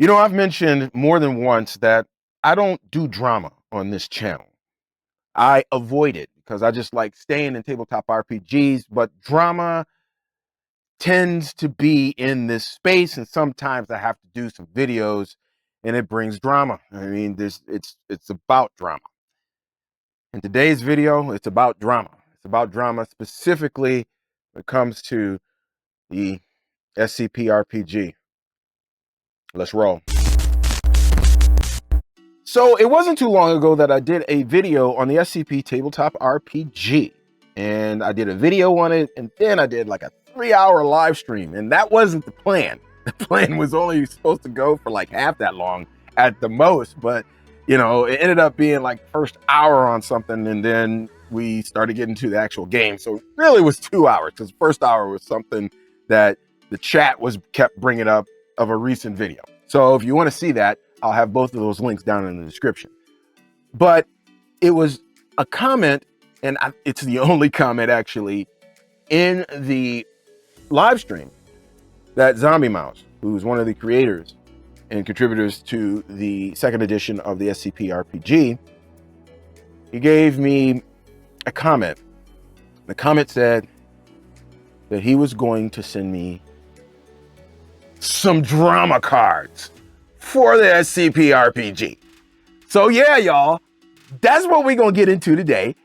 You know, I've mentioned more than once that I don't do drama on this channel. I avoid it because I just like staying in tabletop RPGs, but drama tends to be in this space, and sometimes I have to do some videos and it brings drama. I mean, it's about drama. In today's video, it's about drama. It's about drama specifically when it comes to the SCP RPG. Let's roll. So it wasn't too long ago that I did a video on the SCP Tabletop RPG, and I did a video on it, and then I did like a 3-hour live stream, and that wasn't the plan. The plan was only supposed to go for like half that long at the most, but you know, it ended up being like first hour on something, and then we started getting to the actual game. So it really was 2 hours, because the first hour was something that the chat kept bringing up of a recent video. So if you want to see that, I'll have both of those links down in the description. But it was a comment, and it's the only comment actually in the live stream, that Zombie Mouse, who's one of the creators and contributors to the second edition of the SCP RPG, he gave me a comment. The comment said that he was going to send me some drama cards for the SCP RPG. So yeah, y'all, that's what we're gonna get into today.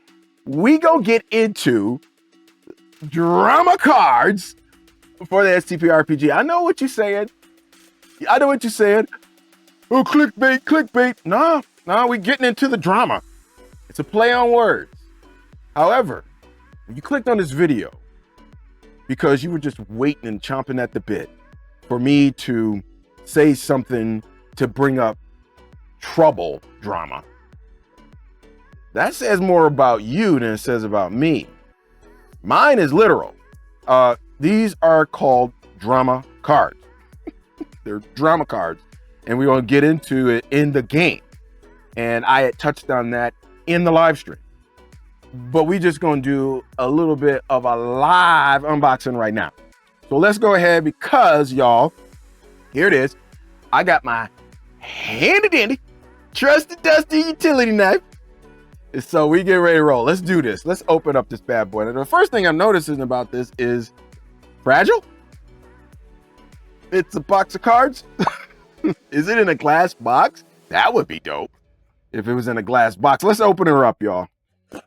We gonna get into drama cards for the SCP RPG. I know what you're saying. I know what you're saying. Oh, clickbait, clickbait. No, we're getting into the drama. It's a play on words. However, if you clicked on this video because you were just waiting and chomping at the bit for me to say something to bring up trouble drama, that says more about you than it says about me. Mine is literal. These are called drama cards. They're drama cards, and we're going to get into it in the game. And I had touched on that in the live stream, but we just going to do a little bit of a live unboxing right now. So let's go ahead, because y'all, here it is. I got my handy dandy, trusty dusty utility knife. So we get ready to roll. Let's do this. Let's open up this bad boy. And the first thing I'm noticing about this is fragile. It's a box of cards. Is it in a glass box? That would be dope if it was in a glass box. Let's open her up, y'all.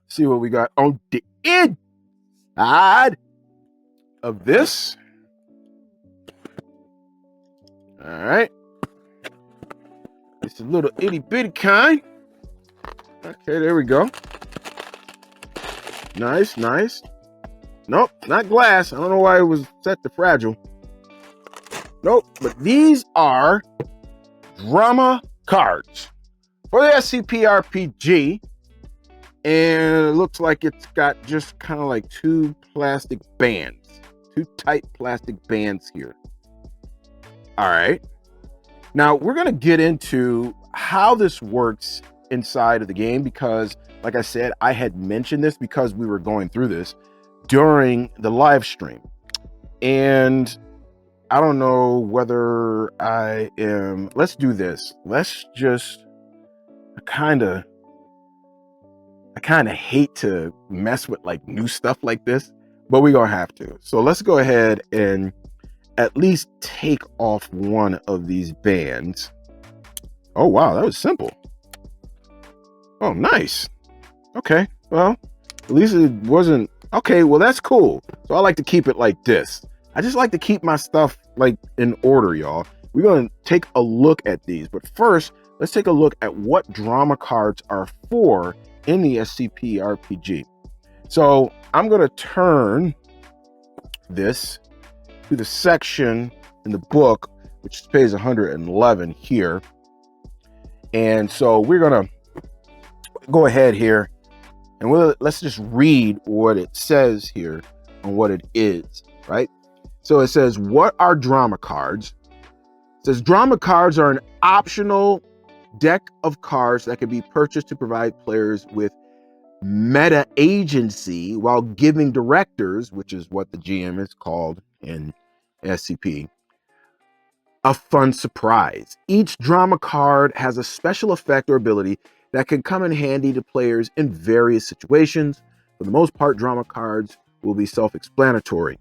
See what we got on the inside of this. All right. It's a little itty bitty kind. Okay, there we go. Nice, nice. Nope, not glass. I don't know why it was set to fragile. Nope, but these are drama cards for the SCP RPG. And it looks like it's got just kind of like two plastic bands, two tight plastic bands here. All right. Now we're going to get into how this works inside of the game, because like I said, I had mentioned this because we were going through this during the live stream. And I don't know whether let's do this. Let's just, I kind of hate to mess with like new stuff like this, but we're going to have to. So let's go ahead and at least take off one of these bands. Oh, wow. That was simple. Oh, nice. Okay. Well, at least it wasn't. Okay. Well, that's cool. So I like to keep it like this. I just like to keep my stuff like in order, y'all. We're going to take a look at these, but first let's take a look at what drama cards are for in the SCP RPG. So I'm going to turn this to the section in the book, which is page 111 here. And so we're going to go ahead here and let's just read what it says here on what it is, right? So it says, what are drama cards? It says drama cards are an optional deck of cards that can be purchased to provide players with meta agency while giving directors, which is what the GM is called in SCP, a fun surprise. Each drama card has a special effect or ability that can come in handy to players in various situations. For the most part, drama cards will be self-explanatory.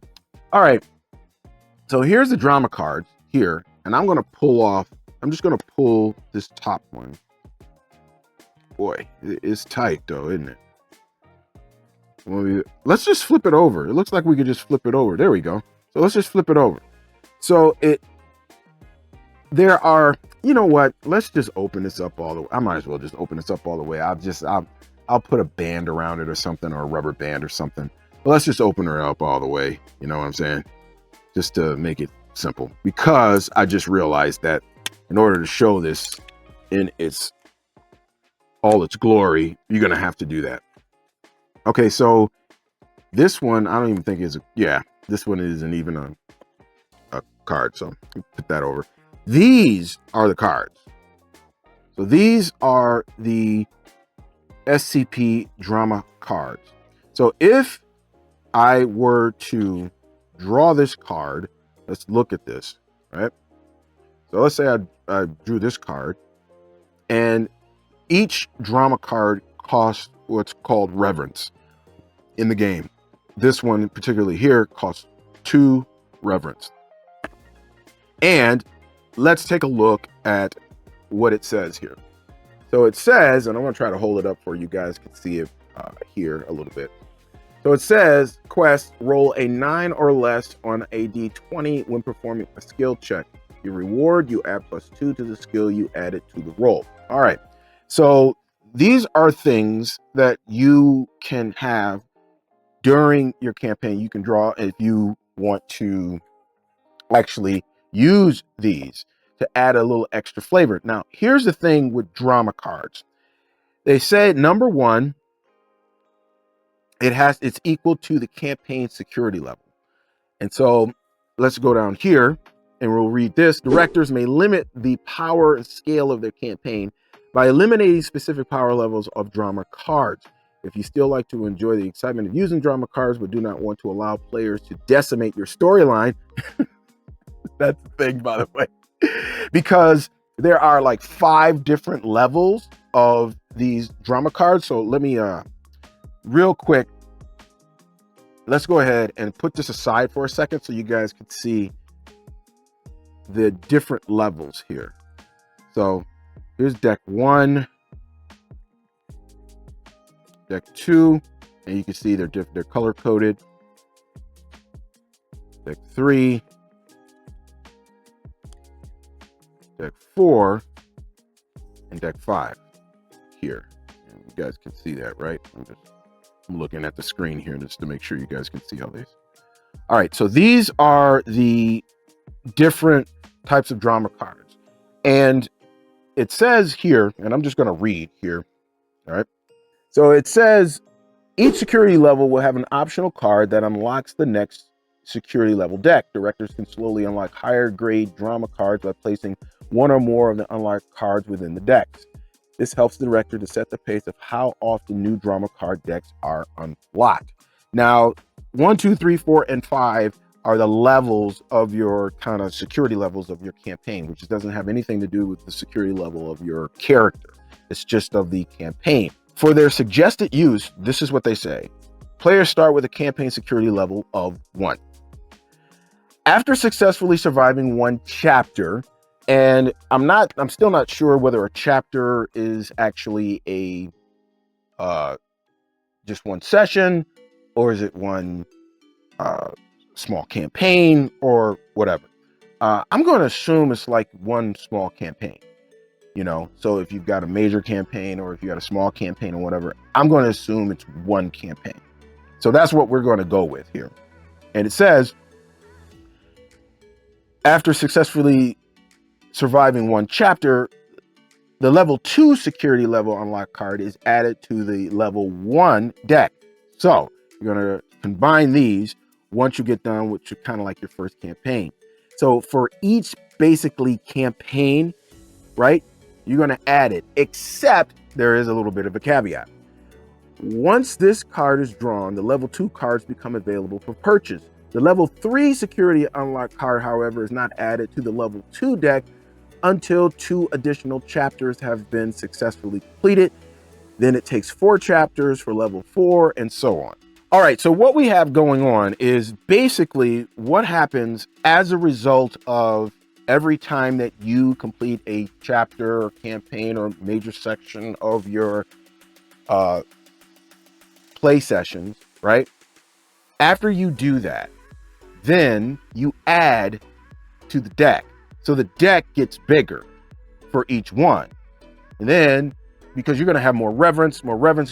All right, so here's the drama cards here, and I'm just gonna pull this top one. Boy, it's tight though, isn't it? Let's just flip it over. It looks like we could just flip it over. There we go. So let's just flip it over. So there are, you know what? Let's just open this up all the way. I might as well just open this up all the way. I'll put a band around it or something, or a rubber band or something. But let's just open her up all the way. You know what I'm saying? Just to make it simple, because I just realized that in order to show this in all its glory, you're gonna have to do that. Okay, so this one, I don't even think this one isn't even a card, so put that over. These are the cards. So these are the SCP drama cards. So if I were to draw this card, let's look at this, right? So let's say I drew this card, and each drama card costs what's called reverence in the game. This one particularly here costs 2 reverence. And let's take a look at what it says here. So it says, and I'm going to try to hold it up for you guys can see it here a little bit. So it says, quest, roll a 9 or less on a d20 when performing a skill check. Your reward, you add +2 to the skill you added to the roll. All right. So these are things that you can have during your campaign. You can draw if you want to actually use these to add a little extra flavor. Now, here's the thing with drama cards. They say, number one, it's equal to the campaign security level. And so let's go down here and we'll read this. Directors may limit the power and scale of their campaign by eliminating specific power levels of drama cards. If you still like to enjoy the excitement of using drama cards, but do not want to allow players to decimate your storyline, that's the thing, by the way, because there are like 5 different levels of these drama cards. So let me, real quick, let's go ahead and put this aside for a second so you guys can see the different levels here. So here's deck 1, deck 2, and you can see they're color coded. Deck 3, deck 4, and deck 5 here. And you guys can see that, right? I'm looking at the screen here just to make sure you guys can see all these. All right, so these are the different types of drama cards. And it says here, and I'm just going to read here. All right. So it says each security level will have an optional card that unlocks the next security level deck. Directors can slowly unlock higher grade drama cards by placing one or more of the unlocked cards within the decks. This helps the director to set the pace of how often new drama card decks are unlocked. Now, 1, 2, 3, 4, and 5 are the levels of your kind of security levels of your campaign, which doesn't have anything to do with the security level of your character. It's just of the campaign. For their suggested use, this is what they say. Players start with a campaign security level of 1. After successfully surviving 1 chapter, and I'm still not sure whether a chapter is actually a just 1 session, or is it 1 small campaign or whatever. I'm going to assume it's like 1 small campaign, you know? So if you've got a major campaign or if you got a small campaign or whatever, I'm going to assume it's 1 campaign. So that's what we're going to go with here. And it says, after successfully surviving 1 chapter, the level 2 security level unlock card is added to the level 1 deck. So you're going to combine these once you get done with kind of like your first campaign. So for each basically campaign, right, you're going to add it, except there is a little bit of a caveat. Once this card is drawn, the level 2 cards become available for purchase. The level 3 security unlock card, however, is not added to the level 2 deck until 2 additional chapters have been successfully completed. Then it takes 4 chapters for level 4 and so on. All right, so what we have going on is basically what happens as a result of every time that you complete a chapter or campaign or major section of your play sessions, right? After you do that, then you add to the deck. So the deck gets bigger for each one. And then, because you're going to have more reverence is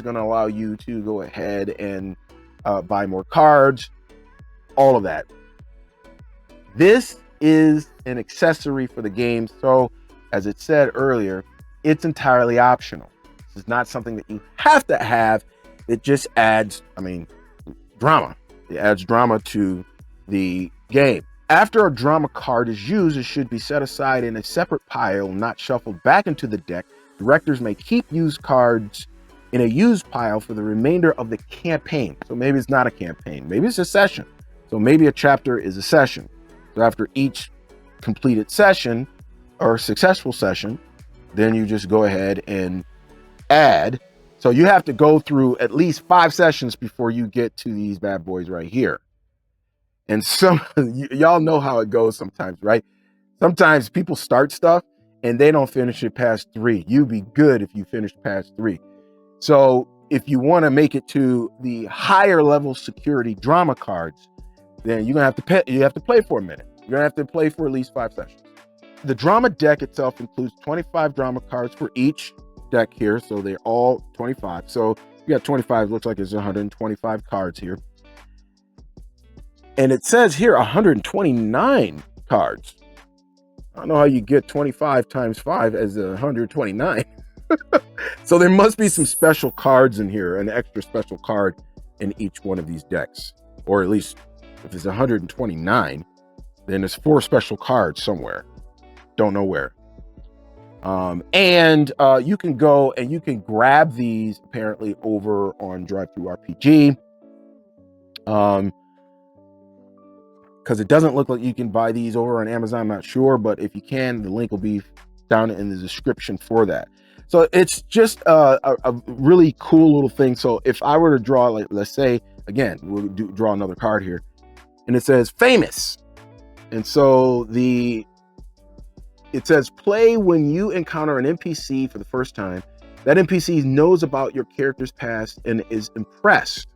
going to allow you to go ahead and buy more cards, all of that. This is an accessory for the game. So as it said earlier, it's entirely optional. This is not something that you have to have. It just adds, drama. It adds drama to the game. After a drama card is used, it should be set aside in a separate pile, not shuffled back into the deck. Directors may keep used cards in a used pile for the remainder of the campaign. So maybe it's not a campaign, maybe it's a session. So maybe a chapter is a session. So after each completed session or successful session, then you just go ahead and add. So you have to go through at least 5 sessions before you get to these bad boys right here. And some y'all know how it goes sometimes, right? Sometimes people start stuff and they don't finish it past 3. You'd be good if you finished past 3. So if you want to make it to the higher level security drama cards, then you're gonna have to pay, you have to play for a minute. You're gonna have to play for at least 5 sessions. The drama deck itself includes 25 drama cards for each deck here. So they're all 25. So you got 25, looks like there's 125 cards here. And it says here 129 cards. I don't know how you get 25 times 5 as 129. So there must be some special cards in here, an extra special card in each one of these decks. Or at least if it's 129, then there's 4 special cards somewhere. Don't know where. And you can go and you can grab these apparently over on DRIVE-THRU RPG. Because it doesn't look like you can buy these over on Amazon. I'm not sure, but if you can, the link will be down in the description for that. So it's just a really cool little thing. So if I were to draw, like, let's say, again, we'll draw another card here, and it says famous. And so it says play when you encounter an NPC for the first time. That NPC knows about your character's past and is impressed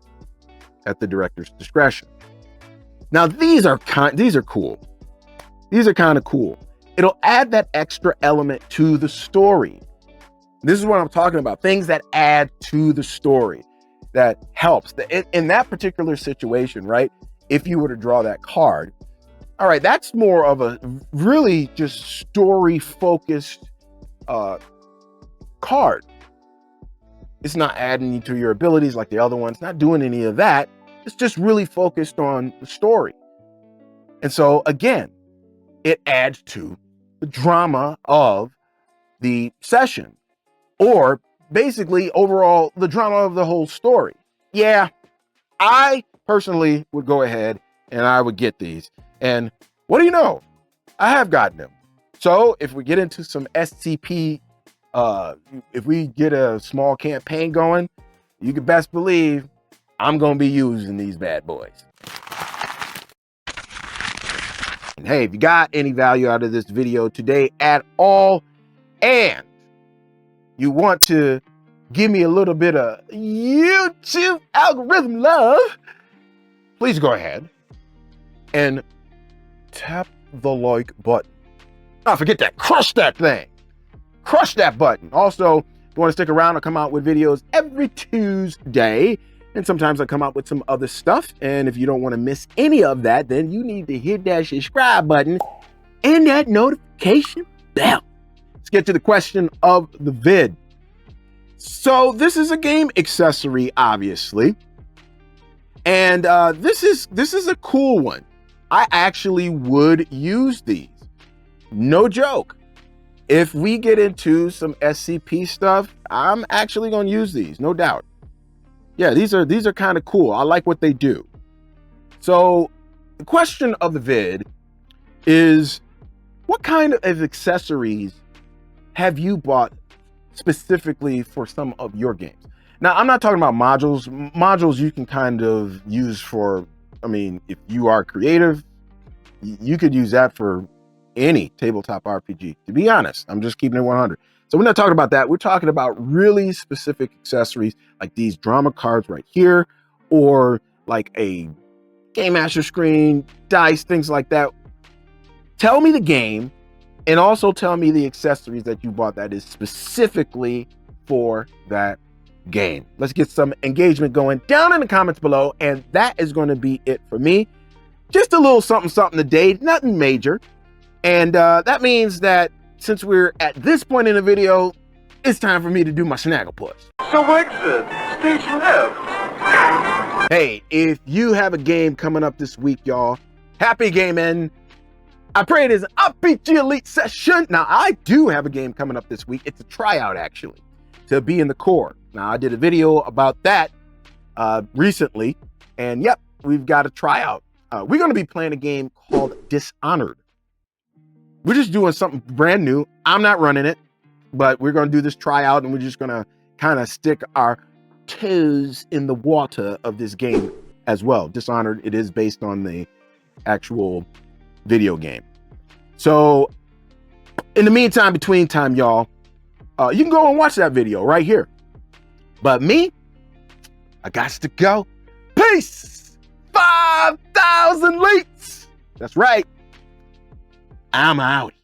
at the director's discretion. Now these are cool. These are kind of cool. It'll add that extra element to the story. This is what I'm talking about. Things that add to the story, that helps. In that particular situation, right? If you were to draw that card, all right, that's more of a really just story focused card. It's not adding to your abilities like the other ones, not doing any of that. It's just really focused on the story. And so again, it adds to the drama of the session, or basically overall the drama of the whole story. Yeah, I personally would go ahead and I would get these. And what do you know? I have gotten them. So if we get into some SCP, if we get a small campaign going, you can best believe I'm going to be using these bad boys. And hey, if you got any value out of this video today at all, and you want to give me a little bit of YouTube algorithm love, please go ahead and tap the like button. Don't forget that. Crush that thing. Crush that button. Also, if you want to stick around, I'll come out with videos every Tuesday. And sometimes I come out with some other stuff. And if you don't want to miss any of that, then you need to hit that subscribe button and that notification bell. Let's get to the question of the vid. So this is a game accessory, obviously. And this is a cool one. I actually would use these. No joke. If we get into some SCP stuff, I'm actually going to use these, no doubt. Yeah, these are kind of cool. I like what they do. So the question of the vid is, what kind of accessories have you bought specifically for some of your games? Now, I'm not talking about modules. Modules you can kind of use for, I mean, if you are creative, you could use that for any tabletop RPG. To be honest, I'm just keeping it 100. So we're not talking about that. We're talking about really specific accessories like these drama cards right here, or like a Game Master screen, dice, things like that. Tell me the game, and also tell me the accessories that you bought that is specifically for that game. Let's get some engagement going down in the comments below, and that is going to be it for me. Just a little something today, nothing major. And that means that since we're at this point in the video, it's time for me to do my snaggle push. So exit, stage left. Hey, if you have a game coming up this week, y'all, happy gaming. I pray it is an RPG Elite session. Now, I do have a game coming up this week. It's a tryout, actually, to be in the core. Now, I did a video about that recently, and yep, we've got a tryout. We're going to be playing a game called Dishonored. We're just doing something brand new. I'm not running it, but we're going to do this tryout, and we're just going to kind of stick our toes in the water of this game as well. Dishonored, it is based on the actual video game. So in the meantime, between time, y'all, you can go and watch that video right here. But me, I got to go. Peace. 5,000 leets. That's right. I'm out.